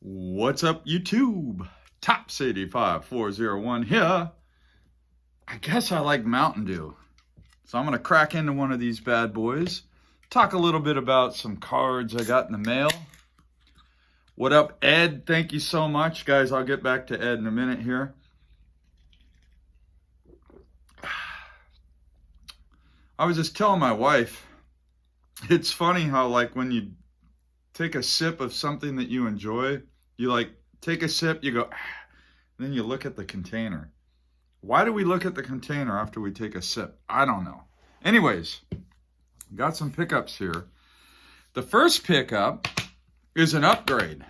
What's up, YouTube? Tops85401 here. I guess I like Mountain Dew. So I'm going to crack into one of these bad boys. Talk a little bit about some cards I got in the mail. What up, Ed? Thank you so much. Guys, I'll get back to Ed in a minute here. I was just telling my wife, it's funny how like when you take a sip of something that you enjoy, you like take a sip, you go, then you look at the container. Why do we look at the container after we take a sip? I don't know. Anyways, got some pickups here. The first pickup is an upgrade.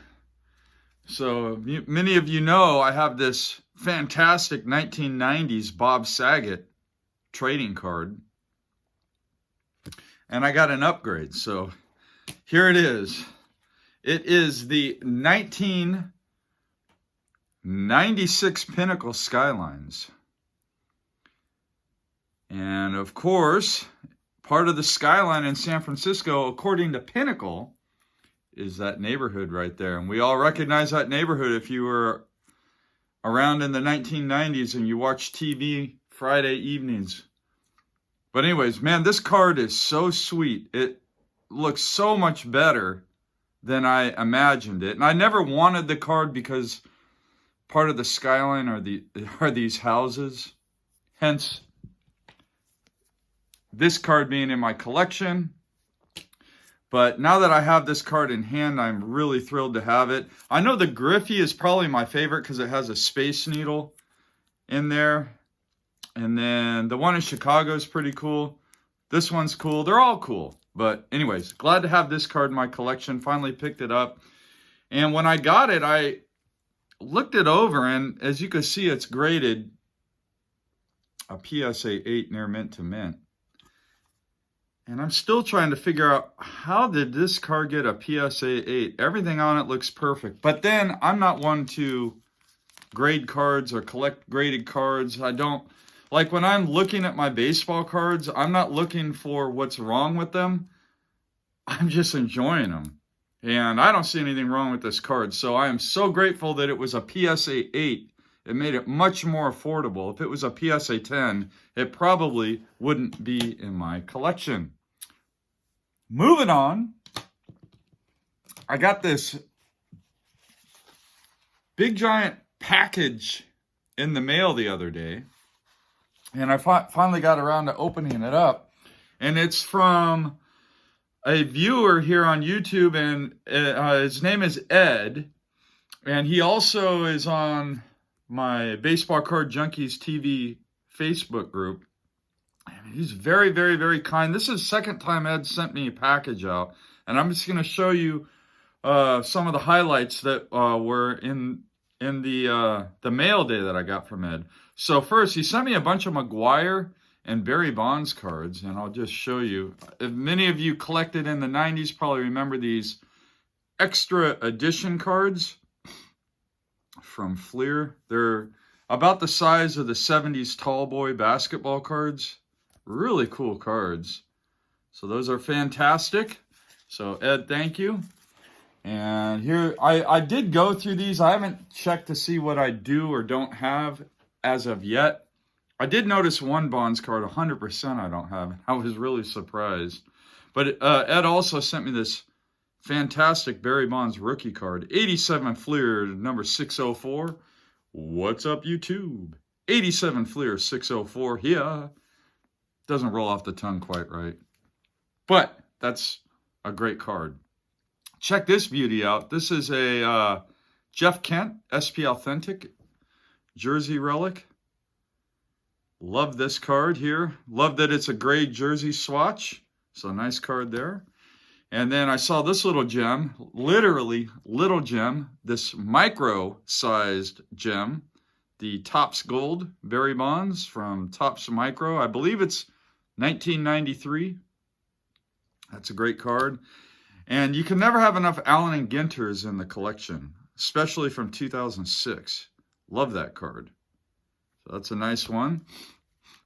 So many of you know I have this fantastic 1990s Bob Saget trading card. And I got an upgrade. So here it is. It is the 1996 Pinnacle Skylines. And of course, part of the skyline in San Francisco, according to Pinnacle, is that neighborhood right there. And we all recognize that neighborhood if you were around in the 1990s and you watched TV Friday evenings. But anyways, man, this card is so sweet. It looks so much better than I imagined it. And I never wanted the card because part of the skyline are these houses. Hence, this card being in my collection. But now that I have this card in hand, I'm really thrilled to have it. I know the Griffey is probably my favorite because it has a Space Needle in there. And then the one in Chicago is pretty cool. This one's cool. They're all cool. But anyways, glad to have this card in my collection. Finally picked it up. And when I got it, I looked it over. And as you can see, it's graded a PSA 8 near mint to mint. And I'm still trying to figure out, how did this card get a PSA 8? Everything on it looks perfect. But then I'm not one to grade cards or collect graded cards. I don't. Like when I'm looking at my baseball cards, I'm not looking for what's wrong with them. I'm just enjoying them. And I don't see anything wrong with this card. So I am so grateful that it was a PSA 8. It made it much more affordable. If it was a PSA 10, it probably wouldn't be in my collection. Moving on, I got this big giant package in the mail the other day. And I finally got around to opening it up. And it's from a viewer here on YouTube. And his name is Ed. And he also is on my Baseball Card Junkies TV Facebook group. And he's very, very, very kind. This is the second time Ed sent me a package out. And I'm just going to show you some of the highlights that were in the mail day that I got from Ed. So first, he sent me a bunch of McGuire and Barry Bonds cards, and I'll just show you. If many of you collected in the 90s probably remember these extra edition cards from Fleer. They're about the size of the 70s tall boy basketball cards. Really cool cards. So those are fantastic. So Ed, thank you. And here, I did go through these. I haven't checked to see what I do or don't have as of yet. I did notice one Bonds card, 100% I don't have. I was really surprised. But Ed also sent me this fantastic Barry Bonds rookie card. 87 Fleer, number 604. What's up, YouTube? 87 Fleer, 604 here. Doesn't roll off the tongue quite right. But that's a great card. Check this beauty out. This is a Jeff Kent SP Authentic jersey relic. Love this card here. Love that it's a gray jersey swatch. So nice card there. And then I saw this little gem, literally little gem, this micro-sized gem, the Topps Gold Barry Bonds from Topps Micro. I believe it's 1993. That's a great card. And you can never have enough Allen and Ginters in the collection, especially from 2006. Love that card. So that's a nice one.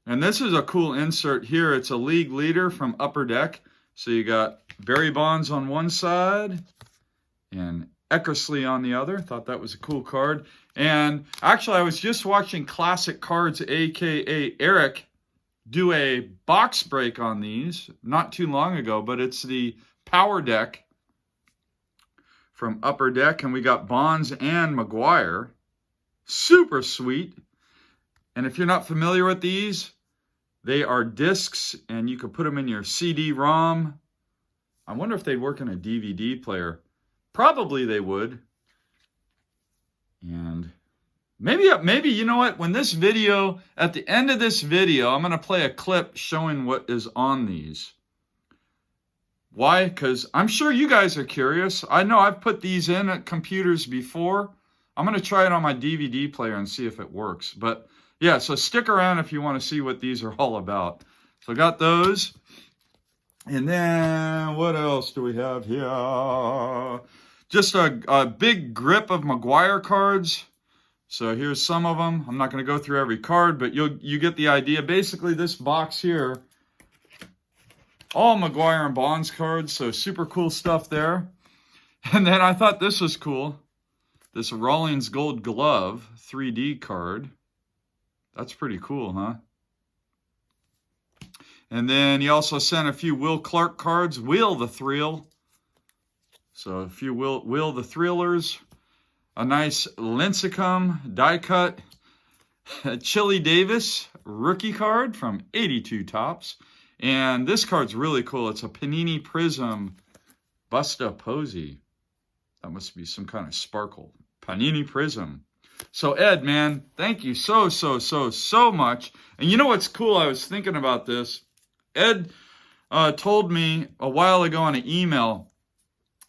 And this is a cool insert here. It's a league leader from Upper Deck. So you got Barry Bonds on one side and Eckersley on the other. Thought that was a cool card. And actually, I was just watching Classic Cards, a.k.a. Eric, do a box break on these not too long ago, but it's the Power Deck from Upper Deck, and we got Bonds and McGuire. Super sweet. And if you're not familiar with these, they are discs, and you could put them in your CD-ROM. I wonder if they'd work in a DVD player. Probably they would. And maybe, you know what? When this video, at the end of this video, I'm going to play a clip showing what is on these. Why? Because I'm sure you guys are curious. I know I've put these in at computers before. I'm going to try it on my DVD player and see if it works. But yeah, so stick around if you want to see what these are all about. So I got those. And then what else do we have here? Just a big grip of McGuire cards. So here's some of them. I'm not going to go through every card, but you get the idea. Basically, this box here, all McGuire and Bonds cards, so super cool stuff there. And then I thought this was cool. This Rawlings Gold Glove 3D card. That's pretty cool, huh? And then he also sent a few Will Clark cards. Will the Thrill. So a few Will the Thrillers. A nice Lincecum die cut. Chili Davis rookie card from 82 Tops. And this card's really cool. It's a Panini Prism Busta Posey. That must be some kind of sparkle. Panini Prism. So Ed, man, thank you so much. And you know what's cool? I was thinking about this. Ed told me a while ago on an email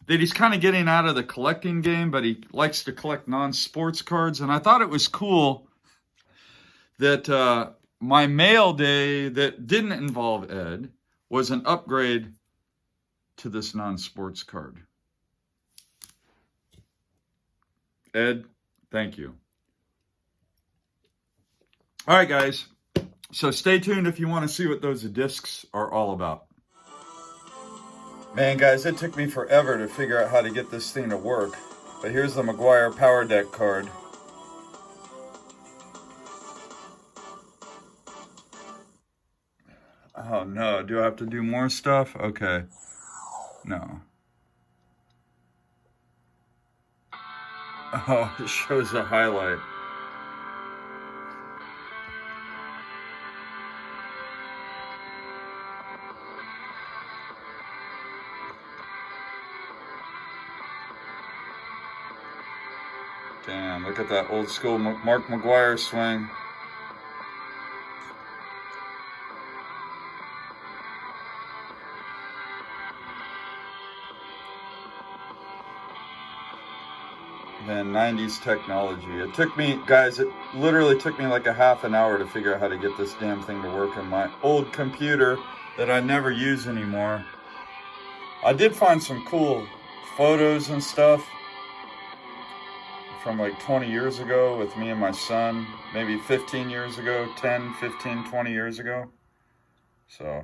that he's kind of getting out of the collecting game, but he likes to collect non-sports cards. And I thought it was cool that my mail day that didn't involve Ed was an upgrade to this non-sports card. Ed, thank you. All right, guys. So stay tuned if you want to see what those discs are all about. Man, guys, it took me forever to figure out how to get this thing to work. But here's the McGuire Power Deck card. Oh, no. Do I have to do more stuff? Okay. No. Oh, it shows a highlight. Damn, look at that old school Mark McGuire swing. Then 90's technology. It took me, guys, it literally took me like a half an hour to figure out how to get this damn thing to work on my old computer that I never use anymore. I did find some cool photos and stuff from like 20 years ago with me and my son, maybe 15 years ago, 10, 15, 20 years ago. So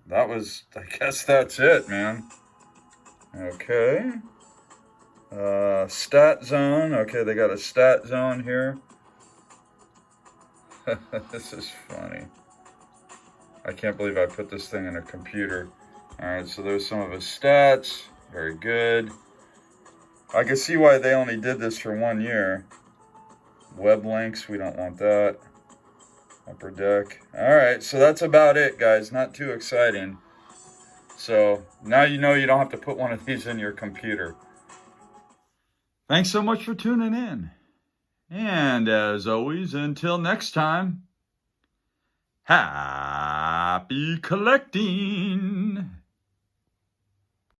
that was, I guess that's it, man. Okay. Stat zone. Okay, they got a stat zone here. This is funny. I can't believe I put this thing in a computer. All right, so there's some of his stats. Very good. I can see why they only did this for 1 year. Web links, we don't want that. Upper Deck. All right, so that's about it, guys. Not too exciting. So now you know you don't have to put one of these in your computer. Thanks so much for tuning in. And as always, until next time, happy collecting.